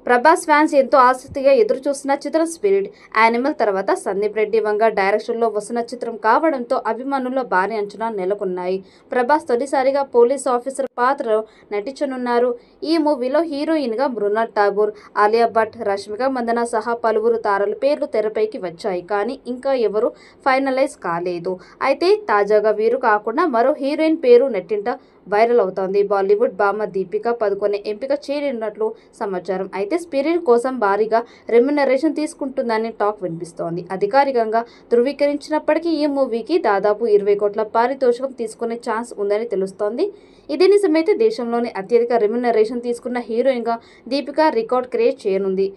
Prabhas fans ఎంతో ఆసక్తిగా ఎదురు చూస్తున్న చిత్రం స్పిరిట్. యానిమల్ తర్వాత సందీప్ రెడ్డి వంగ డైరెక్షన్లో వస్తున్న చిత్రం కావడంతో అభిమానుల్లో భారీ అంచనాలు నెలకొన్నాయి. ప్రభాస్ తొలిసారిగా పోలీస్ ఆఫీసర్ పాత్రలో నటించనున్నారు. ఈ మూవీలో హీరోయిన్గా మృణాల్ ఠాగూర్, ఆలియా భట్, రష్మిక మందన సహా పలువురు తారల పేర్లు తెరపైకి వచ్చాయి. కానీ ఇంకా ఎవరూ ఫైనలైజ్ కాలేదు. అయితే తాజాగా వీరు కాకుండా మరో హీరోయిన్ పేరు నెట్టింట వైరల్ అవుతోంది. బాలీవుడ్ భామ దీపికా పదుకొనె ఎంపిక చేయనున్నట్లు సమాచారం. అయితే స్పిరిట్ కోసం భారీగా రెమ్యునరేషన్ తీసుకుంటుందని టాక్ వినిపిస్తోంది. అధికారికంగా ధృవీకరించినప్పటికీ ఈ మూవీకి దాదాపు 20 కోట్ల పారితోషికం తీసుకునే ఛాన్స్ ఉందని తెలుస్తోంది. ఇదే నిజమైతే దేశంలోని అత్యధిక రెమ్యునరేషన్ తీసుకున్న హీరోయిన్గా దీపికా రికార్డ్ క్రియేట్ చేయనుంది.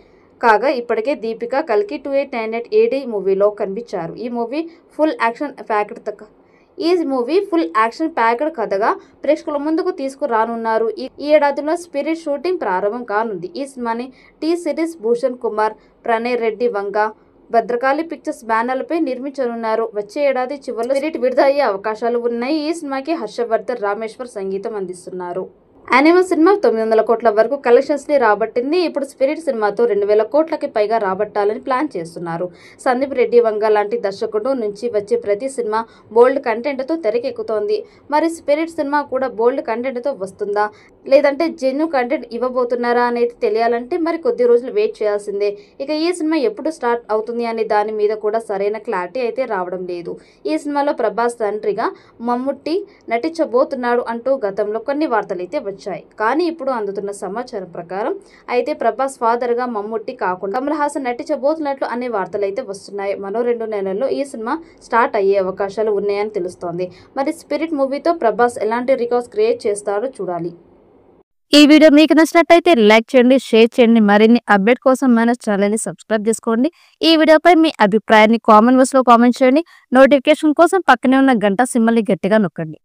కాగా ఇప్పటికే దీపిక కల్కి 2898 AD మూవీలో కనిపించారు. ఈ మూవీ ఫుల్ యాక్షన్ ప్యాక్డ్ కథగా ప్రేక్షకుల ముందుకు తీసుకురానున్నారు. ఈ ఏడాదిలో స్పిరిట్ షూటింగ్ ప్రారంభం కానుంది. ఈ సినిమాని T series Bhushan Kumar, Pranay Reddy Vanga Bhadrakali pictures బ్యానర్లపై నిర్మించనున్నారు. వచ్చే ఏడాది చివరిలో స్పిరిట్ విడుదలయ్యే అవకాశాలు ఉన్నాయి. ఈ సినిమాకి హర్షవర్ధన్ రామేశ్వర్ సంగీతం అందిస్తున్నారు. యానిమల్ సినిమా 900 కోట్ల వరకు కలెక్షన్స్ని రాబట్టింది. ఇప్పుడు స్పిరిట్ సినిమాతో 2000 కోట్లకి పైగా రాబట్టాలని ప్లాన్ చేస్తున్నారు. సందీప్ రెడ్డి వంగ లాంటి దర్శకుడు నుంచి వచ్చే ప్రతి సినిమా బోల్డ్ కంటెంట్తో తెరకెక్కుతోంది. మరి స్పిరిట్ సినిమా కూడా బోల్డ్ కంటెంట్తో వస్తుందా, లేదంటే జెన్యూ కంటెంట్ ఇవ్వబోతున్నారా అనేది తెలియాలంటే మరి కొద్ది రోజులు వెయిట్ చేయాల్సిందే. ఇక ఈ సినిమా ఎప్పుడు స్టార్ట్ అవుతుంది అనే దాని మీద కూడా సరైన క్లారిటీ అయితే రావడం లేదు. ఈ సినిమాలో ప్రభాస్ తండ్రిగా మమ్ముట్టి నటించబోతున్నాడు అంటూ గతంలో కొన్ని వార్తలు అయితే వచ్చాయి. కానీ ఇప్పుడు అందుతున్న సమాచారం ప్రకారం అయితే ప్రభాస్ ఫాదర్గా మమ్ముట్టి కాకుండా కమల్ హాసన్ నటించబోతున్నట్లు అనే వార్తలు అయితే వస్తున్నాయి. మరో 2 నెలల్లో ఈ సినిమా స్టార్ట్ అయ్యే అవకాశాలు ఉన్నాయని తెలుస్తోంది. మరి స్పిరిట్ మూవీతో ప్రభాస్ ఎలాంటి రికార్డ్స్ క్రియేట్ చేస్తారో చూడాలి. ఈ వీడియో మీకు నచ్చినట్లయితే లైక్ చేయండి, షేర్ చేయండి. మరిన్ని అప్డేట్ కోసం మన ఛానల్ని సబ్స్క్రైబ్ చేసుకోండి. ఈ వీడియోపై మీ అభిప్రాయాన్ని కామెంట్ బాక్స్లో కామెంట్ చేయండి. నోటిఫికేషన్ కోసం పక్కనే ఉన్న గంట సింబల్ని గట్టిగా నొక్కండి.